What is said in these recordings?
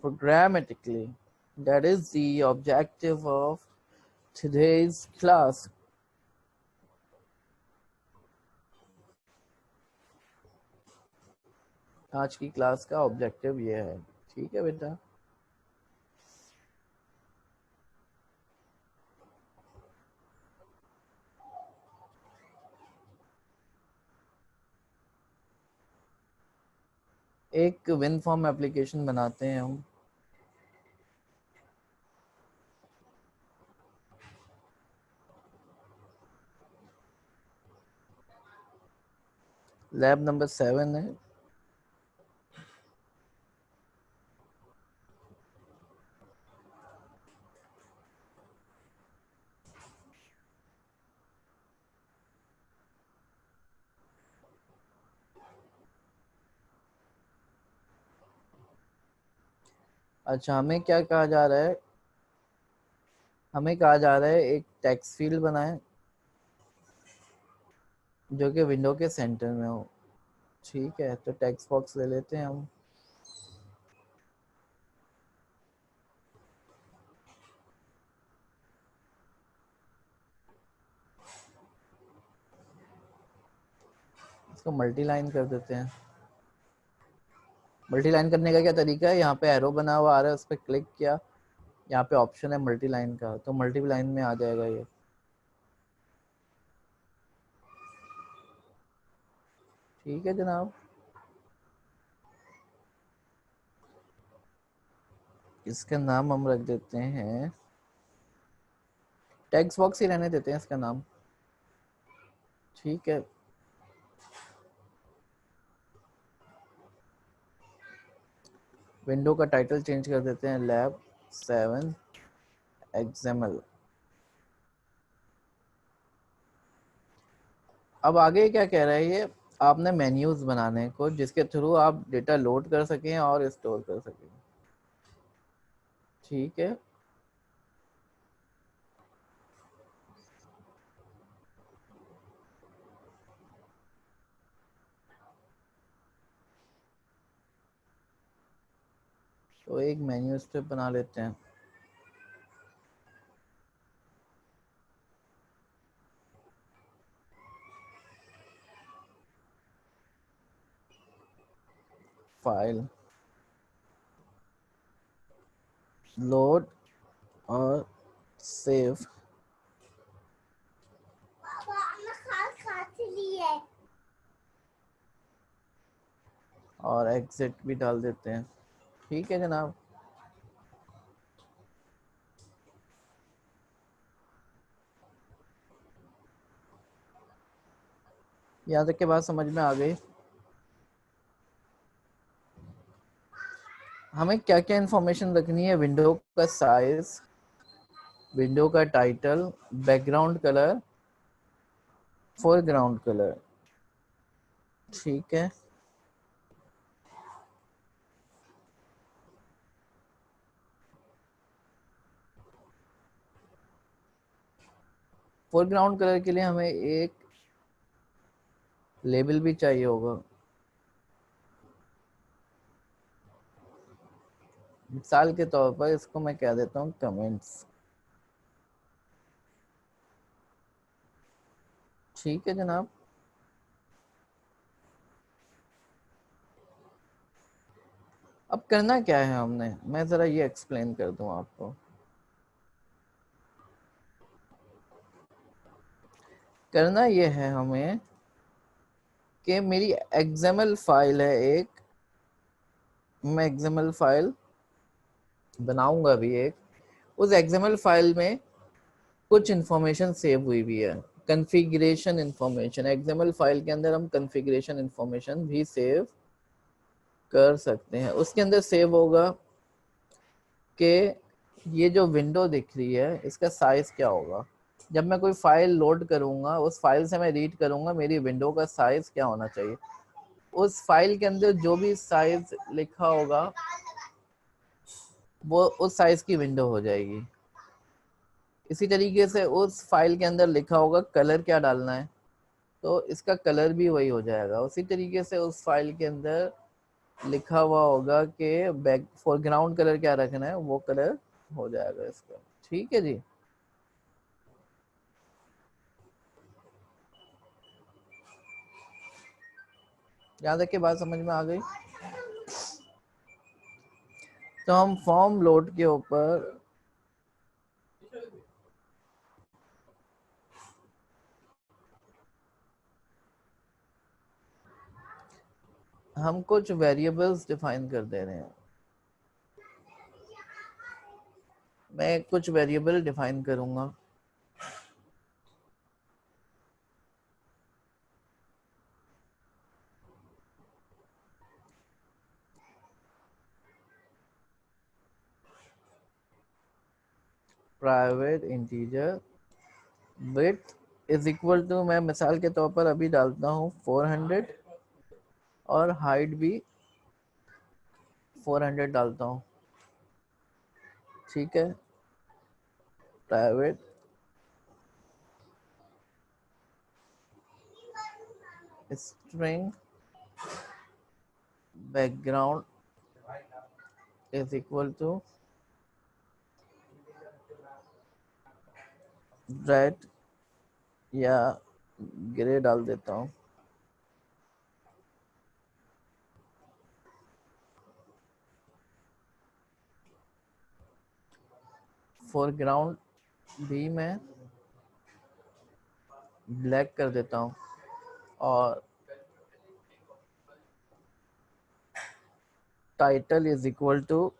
programmatically. That is the objective of today's class. आज की class का ऑब्जेक्टिव ये है, ठीक है बेटा। एक विन फॉर्म एप्लीकेशन बनाते हैं हम। लैब नंबर 7 है। अच्छा, हमें क्या कहा जा रहा है? हमें कहा जा रहा है एक टेक्स्ट फील्ड बनाएं जो कि विंडो के सेंटर में हो। ठीक है, तो टेक्स्ट बॉक्स ले लेते हैं हम। इसको मल्टी लाइन कर देते हैं। मल्टी लाइन करने का क्या तरीका है? यहाँ पे एरो बना हुआ आ रहा है, उस पर क्लिक किया, यहाँ पे ऑप्शन है मल्टी लाइन का, तो मल्टी लाइन में आ जाएगा ये। ठीक है जनाब, इसका नाम हम रख देते हैं, टेक्स्ट बॉक्स ही रहने देते हैं इसका नाम। ठीक है, विंडो का टाइटल चेंज कर देते हैं, लैब 7 XML। अब आगे क्या कह रहा है ये? आपने मेन्यूज बनाने को जिसके थ्रू आप डेटा लोड कर सकें और स्टोर कर सकें। ठीक है, तो एक मेन्यू स्ट्रिप बना लेते हैं। फाइल, लोड और सेव, और एग्जिट भी डाल देते हैं। ठीक है जनाब, यहाँ तक के बात समझ में आ गई। हमें क्या क्या इंफॉर्मेशन रखनी है? विंडो का साइज, विंडो का title, background colour, foreground colour. ठीक है, फोरग्राउंड कलर के लिए हमें एक लेबल भी चाहिए होगा। मिसाल के तौर पर इसको मैं कह देता हूँ कमेंट्स। ठीक है जनाब, अब करना क्या है हमने, मैं जरा ये एक्सप्लेन कर दूं आपको। करना ये है हमें कि मेरी XML फाइल है एक, मैं XML फाइल बनाऊंगा भी एक। उस XML फाइल में कुछ इंफॉर्मेशन सेव हुई भी है, कॉन्फ़िगरेशन इंफॉर्मेशन। XML फाइल के अंदर हम कॉन्फ़िगरेशन इंफॉर्मेशन भी सेव कर सकते हैं। उसके अंदर सेव होगा कि ये जो विंडो दिख रही है इसका साइज क्या होगा। जब मैं कोई फाइल लोड करूंगा, उस फाइल से मैं रीड करूंगा मेरी विंडो का साइज क्या होना चाहिए। उस फाइल के अंदर जो भी साइज लिखा होगा वो उस साइज की विंडो हो जाएगी। इसी तरीके से उस फाइल के अंदर लिखा होगा कलर क्या डालना है, तो इसका कलर भी वही हो जाएगा। उसी तरीके से उस फाइल के अंदर लिखा हुआ होगा कि बैक फोरग्राउंड कलर क्या रखना है, वो कलर हो जाएगा इसका। ठीक है जी। यहाँ तक के बात समझ में आ गई। तो हम फॉर्म लोड के ऊपर हम कुछ वेरिएबल्स डिफाइन कर दे रहे हैं। मैं कुछ वेरिएबल डिफाइन करूंगा। Private integer width is equal to, मैं मिसाल के तौर पर अभी डालता हूँ 400 और हाइट भी 400 डालता हूँ। ठीक है। Private string background is equal to red या ग्रे डाल देता हूँ। फोरग्राउंड भी मैं ब्लैक कर देता हूँ और title is equal to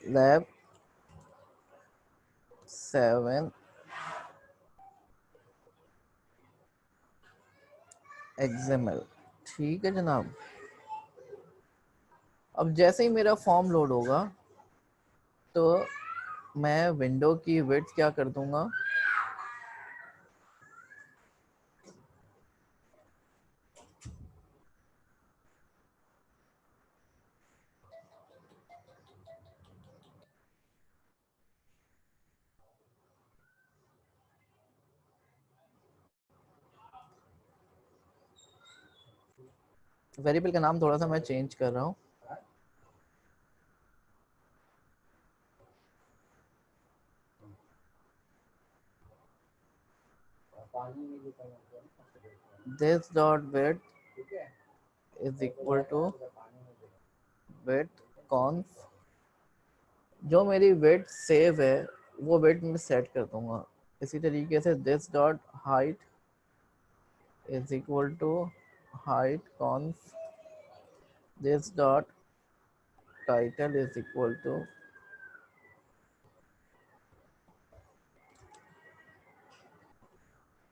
lab 7 XML। ठीक है जनाब। अब जैसे ही मेरा फॉर्म लोड होगा तो मैं विंडो की विड्थ क्या कर दूंगा, वेरिएबल का नाम थोड़ा सा मैं चेंज कर रहा हूँ। This dot width is equal to width conf, जो मेरी वेट सेव है वो वेट में सेट कर दूंगा। इसी तरीके से this dot height is equal to height conf, this dot title is equal to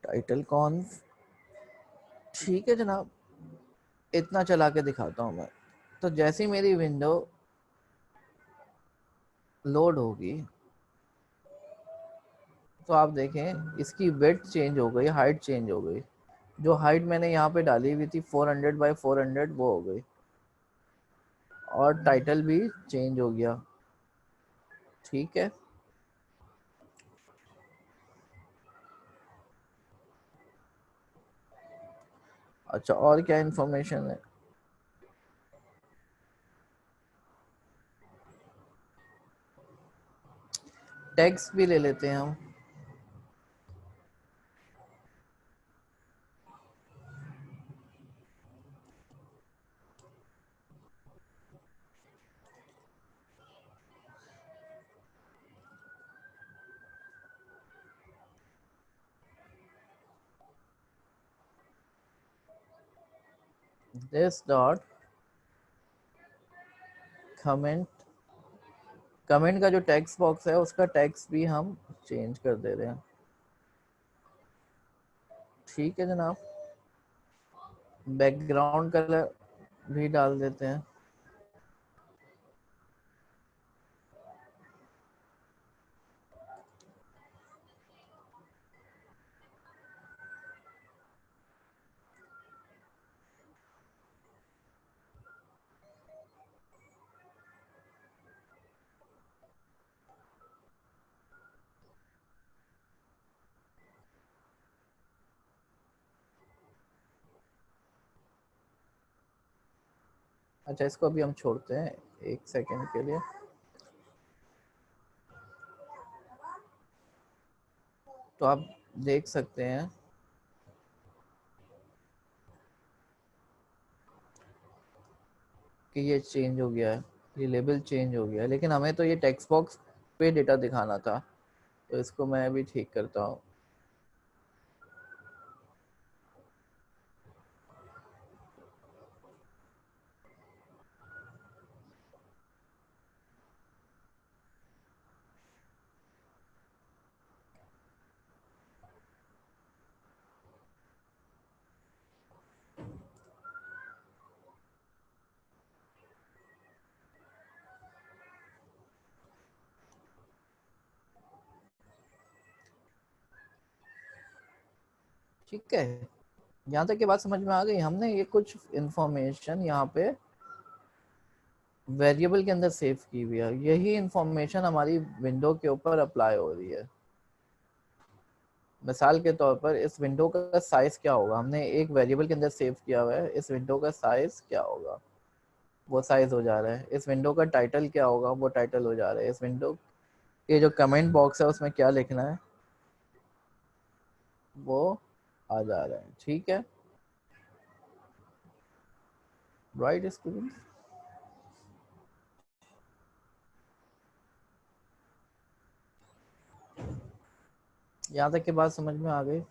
title conf. ठीक है जनाब, इतना चला के दिखाता हूँ मैं। तो जैसी मेरी विंडो लोड होगी तो आप देखें इसकी विड्थ चेंज हो गई, हाइट चेंज हो गई। जो हाइट मैंने यहाँ पे डाली हुई थी 400 बाई 400 वो हो गई और टाइटल भी चेंज हो गया। ठीक है। अच्छा, और क्या इंफॉर्मेशन है? टेक्स्ट भी ले लेते हैं हम। दिस डॉट कमेंट, कमेंट का जो टेक्स्ट बॉक्स है उसका टेक्स्ट भी हम चेंज कर दे रहे हैं। ठीक है जनाब। बैकग्राउंड कलर भी डाल देते हैं। अच्छा, इसको अभी हम छोड़ते हैं 1 सेकंड के लिए। तो आप देख सकते हैं कि ये चेंज हो गया है, ये लेबल चेंज हो गया है, लेकिन हमें तो ये टेक्स्ट बॉक्स पे डेटा दिखाना था। तो इसको मैं अभी ठीक करता हूँ। ठीक है, यहाँ तक की बात समझ में आ गई। हमने ये कुछ इंफॉर्मेशन यहाँ पे वेरिएबल के अंदर सेव की हुई है, यही इंफॉर्मेशन हमारी विंडो के ऊपर अप्लाई हो रही है। मिसाल के तौर पर इस विंडो का साइज क्या होगा, हमने एक वेरिएबल के अंदर सेव किया हुआ है, इस विंडो का साइज क्या होगा, वो साइज हो जा रहा है। इस विंडो का टाइटल क्या होगा, वो टाइटल हो जा रहा है। इस विंडो के जो कमेंट बॉक्स है उसमें क्या लिखना है, वो आ जा रहा है। ठीक है, राइट स्टूडेंट। यहाँ तक की बात समझ में आ गई।